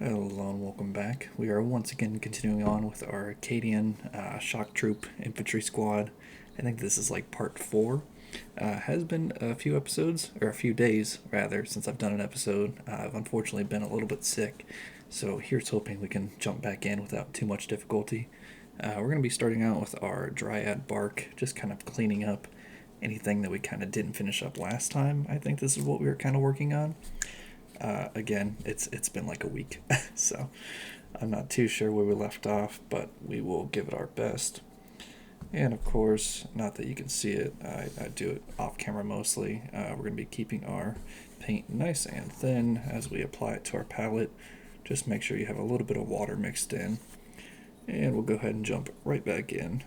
Hello and welcome back. We are once again continuing on with our Cadian Shock Troop Infantry Squad. I think this is like part 4. Has been a few episodes, or a few days rather, since I've done an episode. I've unfortunately been a little bit sick, so here's hoping we can jump back in without too much difficulty. We're going to be starting out with our Dryad Bark, just kind of cleaning up anything that we kind of didn't finish up last time. I think this is what we were kind of working on. Again, it's been like a week, so I'm not too sure where we left off, but we will give it our best. And of course, not that you can see it, I do it off camera mostly. We're going to be keeping our paint nice and thin as we apply it to our palette. Just make sure you have a little bit of water mixed in. And we'll go ahead and jump right back in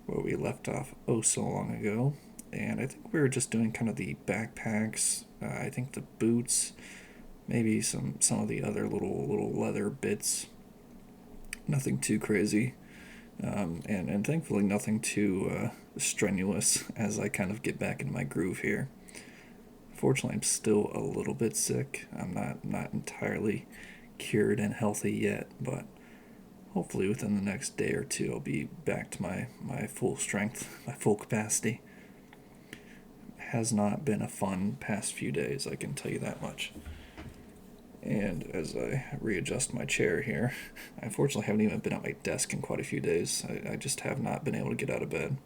where we left off oh so long ago. And I think we were just doing kind of the backpacks, I think the boots, maybe some of the other little leather bits. Nothing too crazy, and thankfully nothing too strenuous as I kind of get back in my groove here. Fortunately, I'm still a little bit sick. I'm not entirely cured and healthy yet, but hopefully within the next day or two I'll be back to my full strength, my full capacity. Has not been a fun past few days, I can tell you that much. And as I readjust my chair here, I unfortunately haven't even been at my desk in quite a few days. I just have not been able to get out of bed.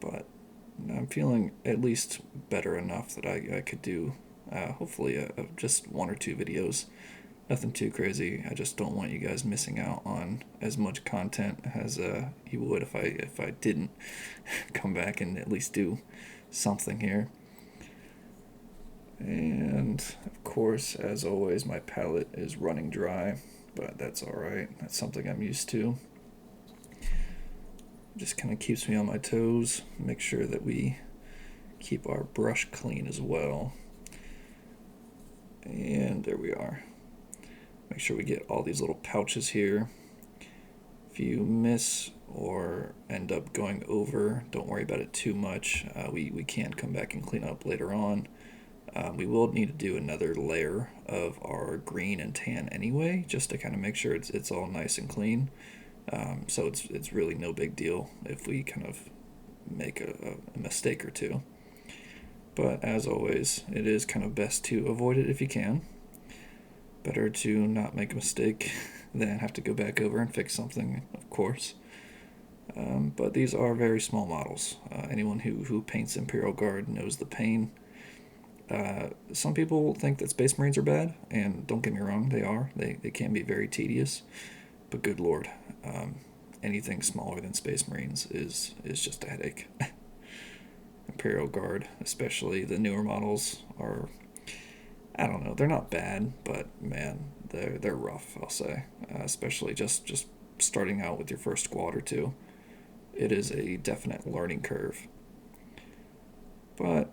But I'm feeling at least better enough that I could do, hopefully, just one or two videos. Nothing too crazy. I just don't want you guys missing out on as much content as you would if I didn't come back and at least do something here. And of course, as always, my palette is running dry, but that's alright. That's something I'm used to. Just kind of keeps me on my toes. Make sure that we keep our brush clean as well. And there we are. Make sure we get all these little pouches here. If you miss or end up going over, don't worry about it too much. We can come back and clean up later on. We will need to do another layer of our green and tan anyway, just to kind of make sure it's all nice and clean. So it's really no big deal if we kind of make a mistake or two. But as always, it is kind of best to avoid it if you can. Better to not make a mistake than have to go back over and fix something, of course. But these are very small models. Anyone who paints Imperial Guard knows the pain. Some people think that Space Marines are bad, and don't get me wrong, they are. They can be very tedious, but good lord, anything smaller than Space Marines is just a headache. Imperial Guard, especially the newer models, are, I don't know, they're not bad, but man, they're rough, I'll say. Especially just starting out with your first squad or two. It is a definite learning curve. But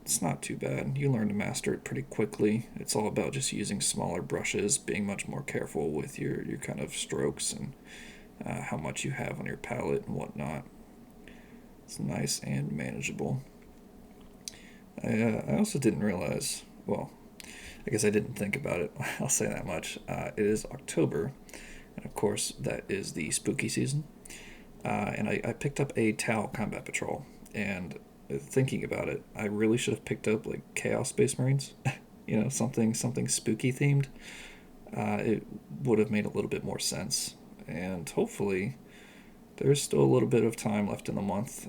it's not too bad. You learn to master it pretty quickly. It's all about just using smaller brushes, being much more careful with your kind of strokes and how much you have on your palette and whatnot. It's nice and manageable. I also didn't realize, well, I guess I didn't think about it. I'll say that much. It is October, and of course that is the spooky season. And I picked up a Tau Combat Patrol, and thinking about it, I really should have picked up like Chaos Space Marines, something spooky themed. It would have made a little bit more sense, and hopefully there's still a little bit of time left in the month.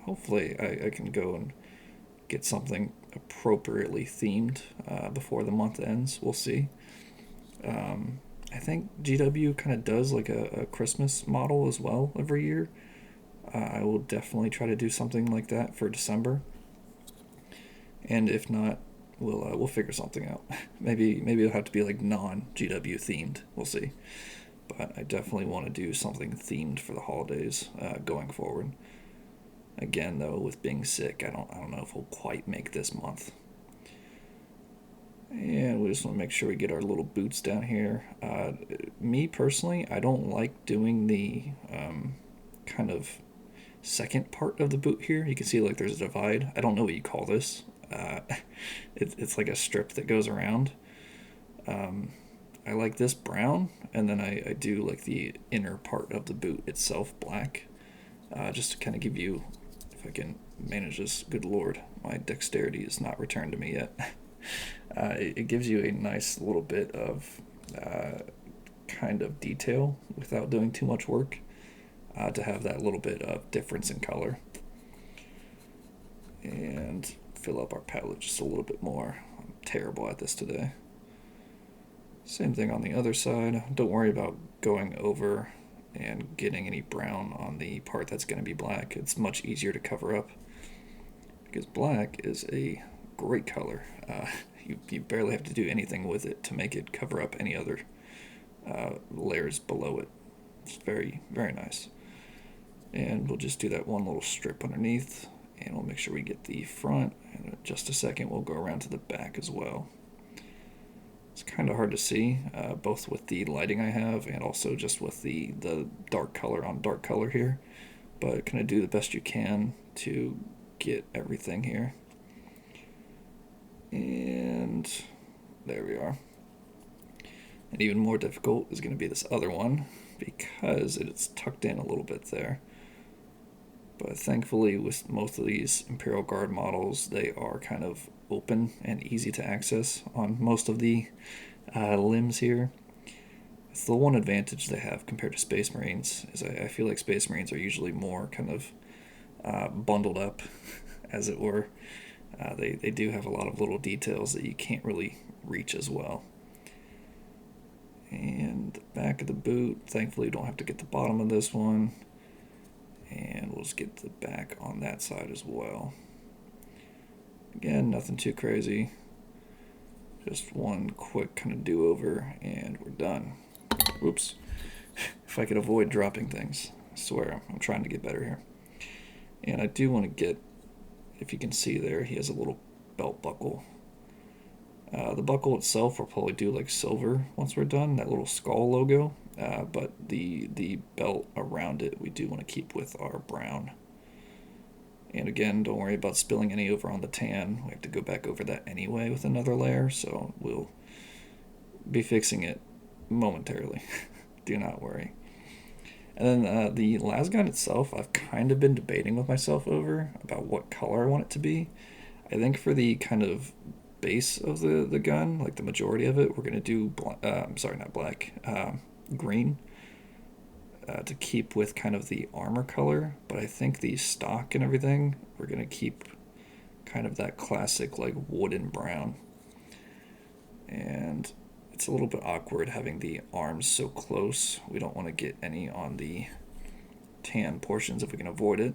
Hopefully I can go and get something appropriately themed before the month ends. We'll see. I think GW kind of does like a Christmas model as well every year. I will definitely try to do something like that for December. And if not, we'll figure something out. maybe it'll have to be like non-GW themed. We'll see. But I definitely want to do something themed for the holidays going forward. Again, though, with being sick, I don't know if we'll quite make this month. And we just want to make sure we get our little boots down here. Me personally, I don't like doing the kind of second part of the boot here. You can see like there's a divide. I don't know what you call this. It's like a strip that goes around. I like this brown, and then I do like the inner part of the boot itself black, just to kind of give you, if I can manage this, good lord, my dexterity is not returned to me yet. It gives you a nice little bit of kind of detail without doing too much work, to have that little bit of difference in color. And fill up our palette just a little bit more. I'm terrible at this today. Same thing on the other side. Don't worry about going over and getting any brown on the part that's going to be black. It's much easier to cover up because black is a great color. You barely have to do anything with it to make it cover up any other layers below it. It's very, very nice. And we'll just do that one little strip underneath, and we'll make sure we get the front, and in just a second we'll go around to the back as well. It's kind of hard to see, both with the lighting I have and also just with the dark color on dark color here, but kind of do the best you can to get everything here. And there we are. And even more difficult is going to be this other one, because it's tucked in a little bit there. But thankfully, with most of these Imperial Guard models, they are kind of open and easy to access on most of the limbs here. It's the one advantage they have compared to Space Marines, is I feel like Space Marines are usually more kind of bundled up, as it were. They do have a lot of little details that you can't really reach as well. And the back of the boot, thankfully we don't have to get the bottom of this one. And we'll just get the back on that side as well. Again, nothing too crazy. Just one quick kind of do-over, and we're done. Whoops. If I could avoid dropping things. I swear, I'm trying to get better here. And I do want to get, if you can see there, he has a little belt buckle. The buckle itself will probably do like silver once we're done, that little skull logo. But the belt around it we do want to keep with our brown. And again, don't worry about spilling any over on the tan. We have to go back over that anyway with another layer, so we'll be fixing it momentarily. Do not worry. And then the lasgun itself, I've kind of been debating with myself over about what color I want it to be. I think for the kind of base of the gun, like the majority of it, we're going to do, green, to keep with kind of the armor color. But I think the stock and everything, we're going to keep kind of that classic like wooden brown. And it's a little bit awkward having the arms so close. We don't want to get any on the tan portions if we can avoid it.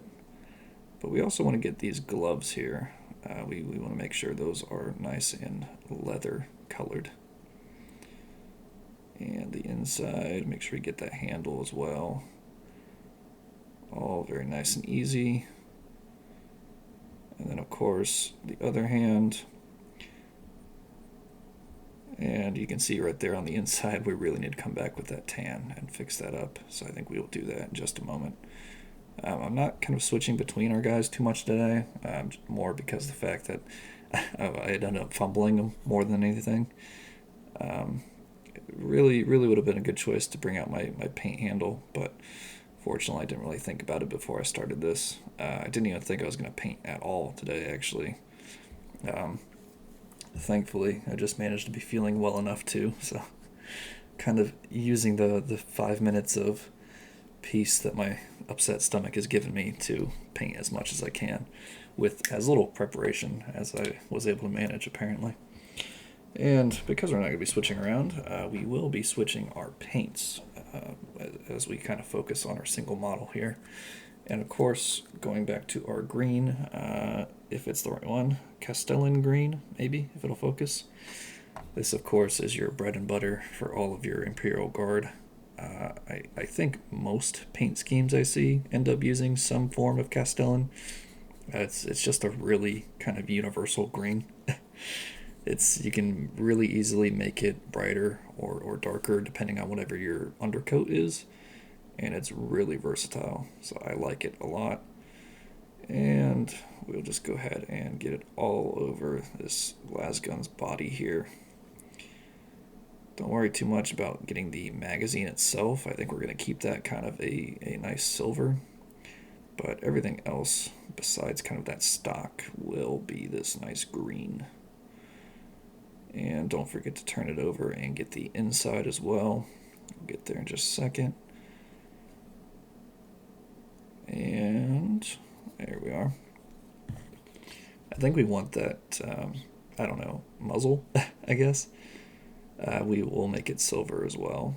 But we also want to get these gloves here. We want to make sure those are nice and leather colored. And the inside, make sure we get that handle as well. All very nice and easy. And then of course the other hand. And you can see right there on the inside, we really need to come back with that tan and fix that up. So I think we will do that in just a moment. I'm not kind of switching between our guys too much today, more because of the fact that I ended up fumbling them more than anything. It really would have been a good choice to bring out my paint handle, but fortunately I didn't really think about it before I started this. I didn't even think I was going to paint at all today, actually. Thankfully, I just managed to be feeling well enough to, so kind of using the 5 minutes of peace that my upset stomach has given me to paint as much as I can with as little preparation as I was able to manage, apparently. And because we're not going to be switching around, we will be switching our paints as we kind of focus on our single model here. And of course, going back to our green, if it's the right one, Castellan green, maybe, if it'll focus. This, of course, is your bread and butter for all of your Imperial Guard. I think most paint schemes I see end up using some form of Castellan. It's just a really kind of universal green. You can really easily make it brighter or darker depending on whatever your undercoat is, and it's really versatile, so I like it a lot. And we'll just go ahead and get it all over this lasgun's body here. Don't worry too much about getting the magazine itself. I think we're going to keep that kind of a nice silver. But everything else besides kind of that stock will be this nice green. And don't forget to turn it over and get the inside as well. We'll get there in just a second. And there we are. I think we want that, I don't know, muzzle, I guess. We will make it silver as well.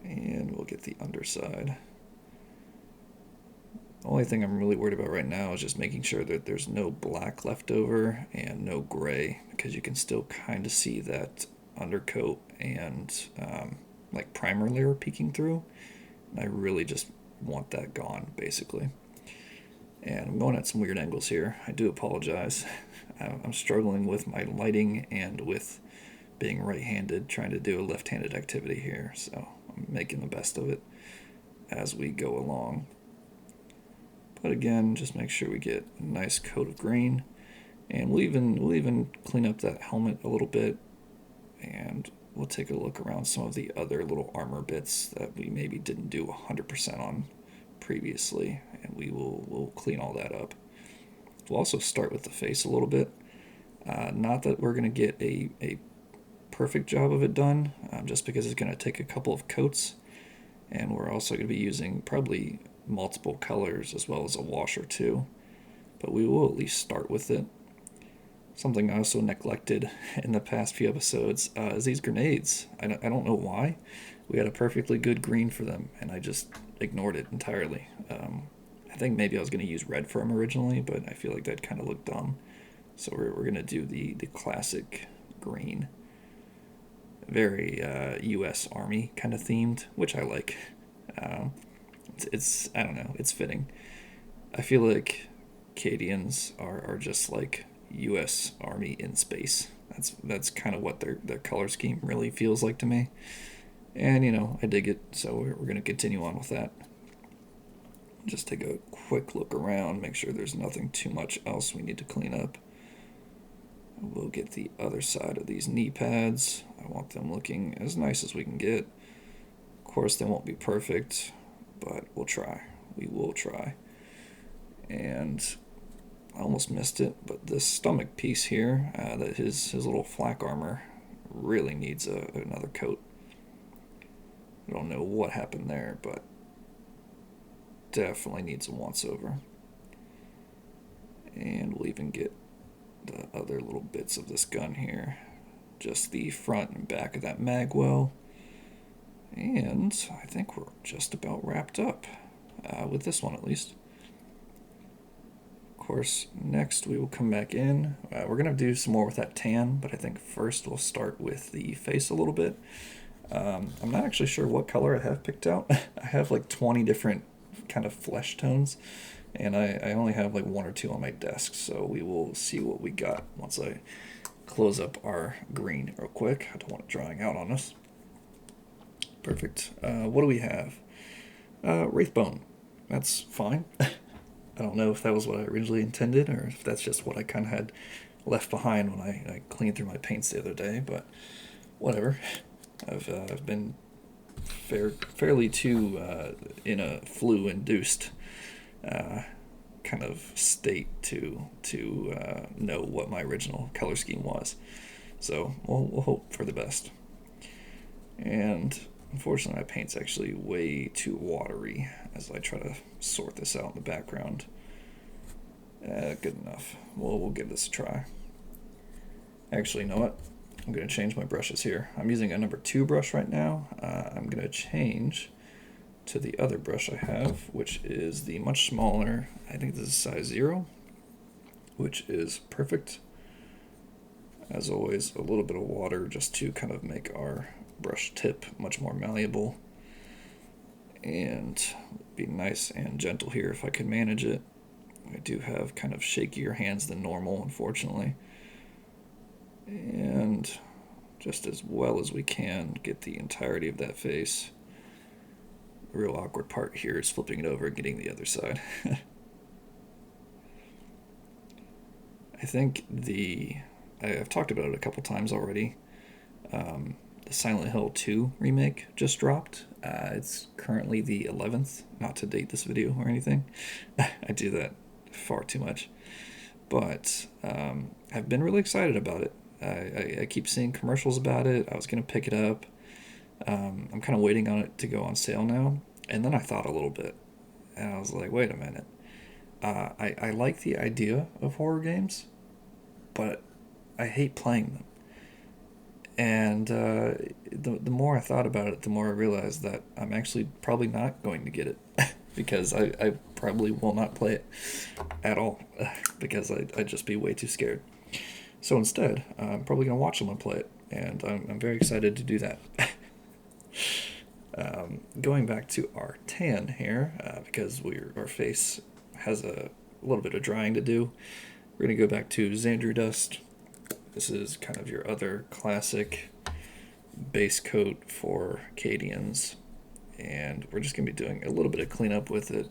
And we'll get the underside. The only thing I'm really worried about right now is just making sure that there's no black left over and no gray, because you can still kind of see that undercoat and like primer layer peeking through. And I really just want that gone, basically. And I'm going at some weird angles here. I do apologize. I'm struggling with my lighting and with being right-handed, trying to do a left-handed activity here. So I'm making the best of it as we go along. But again, just make sure we get a nice coat of green. And we'll even clean up that helmet a little bit. And we'll take a look around some of the other little armor bits that we maybe didn't do 100% on previously, and we'll clean all that up. We'll also start with the face a little bit. Not that we're going to get a perfect job of it done, just because it's going to take a couple of coats, and we're also going to be using probably multiple colors as well as a wash or two, but we will at least start with it. Something I also neglected in the past few episodes is these grenades. I don't know why. We had a perfectly good green for them, and I just ignored it entirely. I think maybe I was going to use red for them originally, but I feel like that kind of looked dumb. So we're going to do the classic green. Very U.S. Army kind of themed, which I like. It's I don't know, it's fitting. I feel like Cadians are just like U.S. Army in space. That's kind of what their color scheme really feels like to me. And, I dig it, so we're going to continue on with that. Just take a quick look around, make sure there's nothing too much else we need to clean up. We'll get the other side of these knee pads. I want them looking as nice as we can get. Of course, they won't be perfect, but we'll try. We will try. And I almost missed it, but this stomach piece here, that his little flak armor really needs another coat. I don't know what happened there, but definitely needs a once-over. And we'll even get the other little bits of this gun here. Just the front and back of that mag well. And I think we're just about wrapped up, with this one at least. Of course, next we will come back in. We're going to do some more with that tan, but I think first we'll start with the face a little bit. I'm not actually sure what color I have picked out. I have like 20 different kind of flesh tones, and I only have like one or two on my desk, so we will see what we got once I close up our green real quick. I don't want it drying out on us. Perfect. What do we have? Wraithbone. That's fine. I don't know if that was what I originally intended, or if that's just what I kind of had left behind when I cleaned through my paints the other day, but whatever. I've been fairly too in a flu-induced kind of state to know what my original color scheme was. So we'll hope for the best. And unfortunately, my paint's actually way too watery as I try to sort this out in the background. Good enough. We'll give this a try. Actually, you know what? I'm going to change my brushes here. I'm using a number 2 brush right now. I'm going to change to the other brush I have, which is the much smaller, I think this is size 0, which is perfect. As always, a little bit of water just to kind of make our brush tip much more malleable. And be nice and gentle here if I can manage it. I do have kind of shakier hands than normal, unfortunately. And just as well as we can, get the entirety of that face. The real awkward part here is flipping it over and getting the other side. I think I've talked about it a couple times already. The Silent Hill 2 remake just dropped. It's currently the 11th, not to date this video or anything. I do that far too much. But I've been really excited about it. I keep seeing commercials about it. I was going to pick it up. I'm kind of waiting on it to go on sale now. And then I thought a little bit. And I was like, wait a minute. I like the idea of horror games, but I hate playing them. And the more I thought about it, the more I realized that I'm actually probably not going to get it because I probably will not play it at all because I'd just be way too scared. So instead, I'm probably going to watch someone play it, and I'm very excited to do that. Going back to our tan here, because our face has a little bit of drying to do, we're going to go back to Xandru Dust. This is kind of your other classic base coat for Cadians, and we're just going to be doing a little bit of cleanup with it,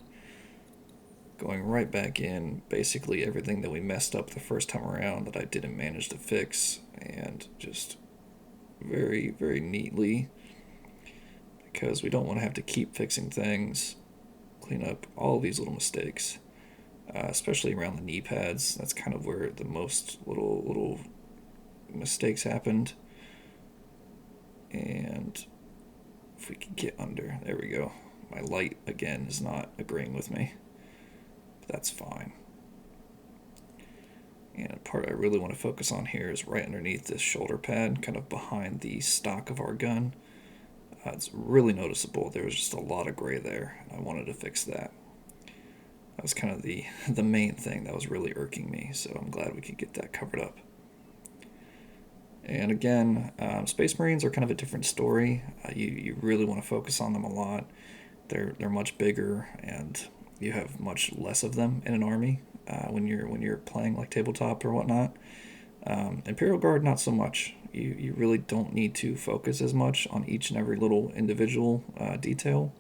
going right back in basically everything that we messed up the first time around that I didn't manage to fix, and just very, very neatly, because we don't want to have to keep fixing things, clean up all these little mistakes, especially around the knee pads. That's kind of where the most little mistakes happened. And if we can get under, there we go. My light again is not agreeing with me, but that's fine. And the part I really want to focus on here is right underneath this shoulder pad, kind of behind the stock of our gun. It's really noticeable. There was just a lot of gray there, and I wanted to fix that. That was kind of the main thing that was really irking me, so I'm glad we could get that covered up. And again, Space Marines are kind of a different story. You really want to focus on them a lot. They're much bigger, and you have much less of them in an army when you're playing like tabletop or whatnot. Imperial Guard, not so much. You really don't need to focus as much on each and every little individual detail,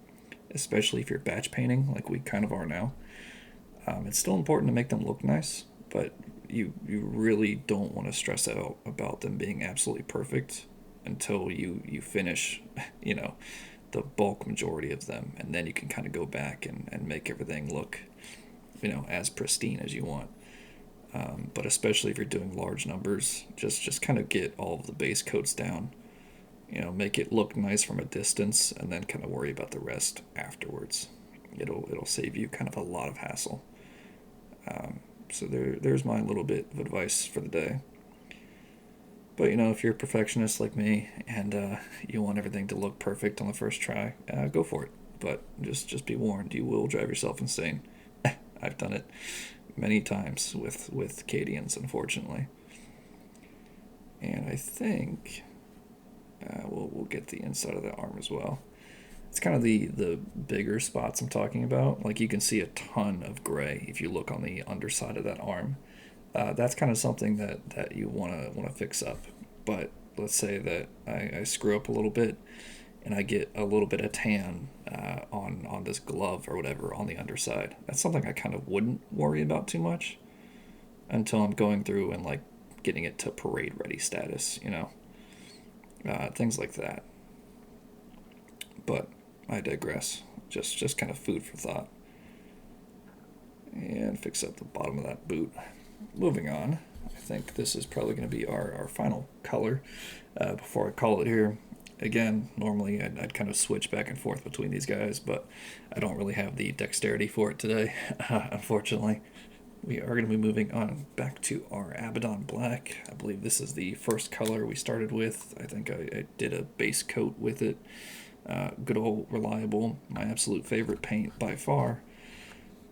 especially if you're batch painting like we kind of are now. It's still important to make them look nice, but you really don't want to stress out about them being absolutely perfect until you finish, the bulk majority of them, and then you can kind of go back and make everything look, as pristine as you want. But especially if you're doing large numbers, just kind of get all of the base coats down, make it look nice from a distance, and then kind of worry about the rest afterwards. It'll save you kind of a lot of hassle. So there's my little bit of advice for the day. But if you're a perfectionist like me and you want everything to look perfect on the first try, go for it. But just be warned, you will drive yourself insane. I've done it many times with Cadians, unfortunately. And I think we'll get the inside of the arm as well. It's kind of the bigger spots I'm talking about. Like you can see a ton of gray if you look on the underside of that arm. That's kind of something that you want to fix up. But let's say that I screw up a little bit and I get a little bit of tan on this glove or whatever on the underside. That's something I kind of wouldn't worry about too much until I'm going through and like getting it to parade ready status, things like that. But I digress. Just kind of food for thought. And fix up the bottom of that boot. Moving on, I think this is probably going to be our final color before I call it here. Again, normally I'd kind of switch back and forth between these guys, but I don't really have the dexterity for it today, unfortunately. We are going to be moving on back to our Abaddon Black. I believe this is the first color we started with. I think I did a base coat with it. Good old reliable, my absolute favorite paint by far.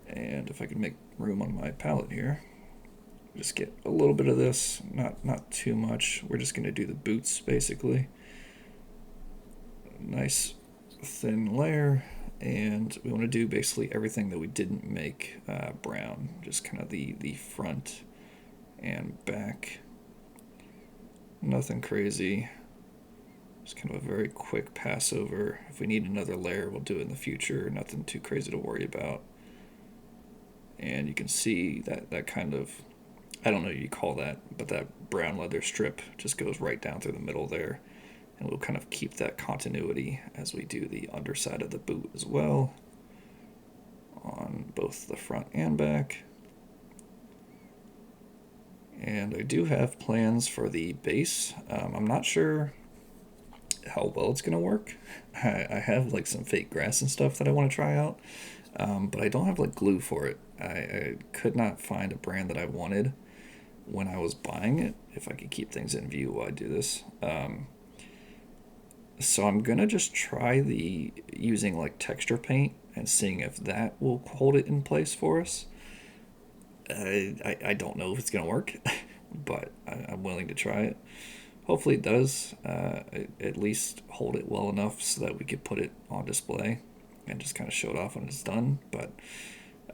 And if I can make room on my palette here, just get a little bit of this, not too much. We're just going to do the boots basically. Nice thin layer, and we want to do basically everything that we didn't make brown, just kind of the front and back. Nothing crazy. Just kind of a very quick pass over. If we need another layer, we'll do it in the future. Nothing too crazy to worry about. And you can see that kind of I don't know what you call that, but that brown leather strip just goes right down through the middle there. And we'll kind of keep that continuity as we do the underside of the boot as well, on both the front and back. And I do have plans for the base. I'm not sure how well it's going to work. I have like some fake grass and stuff that I want to try out, but I don't have like glue for it. I could not find a brand that I wanted when I was buying it, if I could keep things in view while I do this. So I'm gonna just try the using like texture paint and seeing if that will hold it in place for us. I don't know if it's gonna work, but I'm willing to try it. Hopefully it does. At least hold it well enough so that we could put it on display and just kind of show it off when it's done. But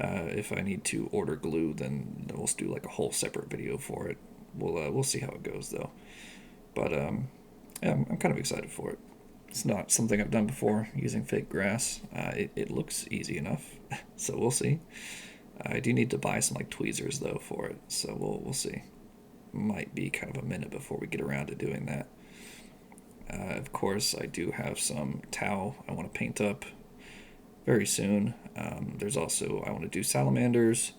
if I need to order glue, then we'll do like a whole separate video for it. We'll see how it goes though. But yeah, I'm kind of excited for it. It's not something I've done before using fake grass. It looks easy enough, so we'll see. I do need to buy some like tweezers though for it, so we'll see. Might be kind of a minute before we get around to doing that. Of course, I do have some tau I want to paint up very soon. There's also, I want to do salamanders.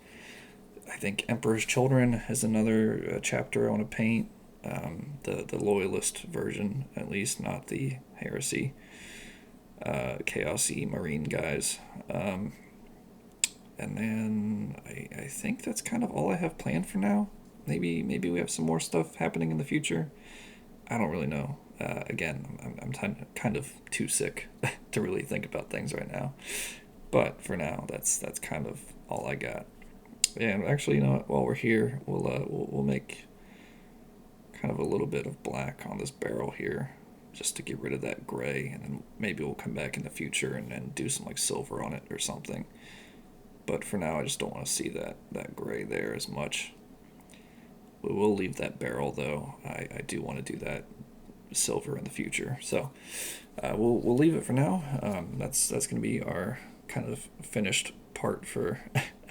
I think Emperor's Children is another chapter I want to paint. The loyalist version, at least, not the heresy, chaosy marine guys. And then I think that's kind of all I have planned for now. Maybe we have some more stuff happening in the future. I don't really know. Again, I'm kind of too sick to really think about things right now. But for now, that's kind of all I got. And actually, you know what? While we're here, we'll make kind of a little bit of black on this barrel here, just to get rid of that gray, and then maybe we'll come back in the future and do some like silver on it or something. But for now, I just don't want to see that gray there as much. We will leave that barrel though. I do want to do that silver in the future. So we'll leave it for now. That's going to be our kind of finished part for.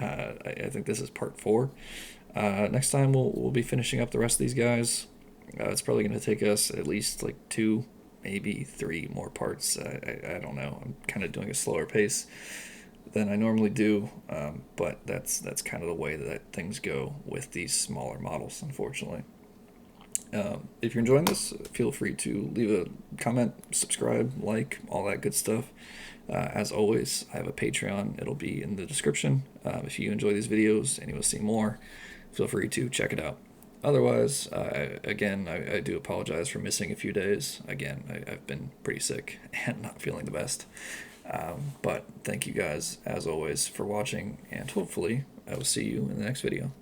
I think this is part 4. Next time we'll be finishing up the rest of these guys. It's probably going to take us at least like 2, maybe 3 more parts. I don't know. I'm kind of doing a slower pace than I normally do, but that's kind of the way that things go with these smaller models, unfortunately. If you're enjoying this, feel free to leave a comment, subscribe, like, all that good stuff. As always, I have a Patreon. It'll be in the description. If you enjoy these videos and you want to see more, feel free to check it out. Otherwise, I do apologize for missing a few days. Again, I've been pretty sick and not feeling the best. But thank you guys, as always, for watching, and hopefully I will see you in the next video.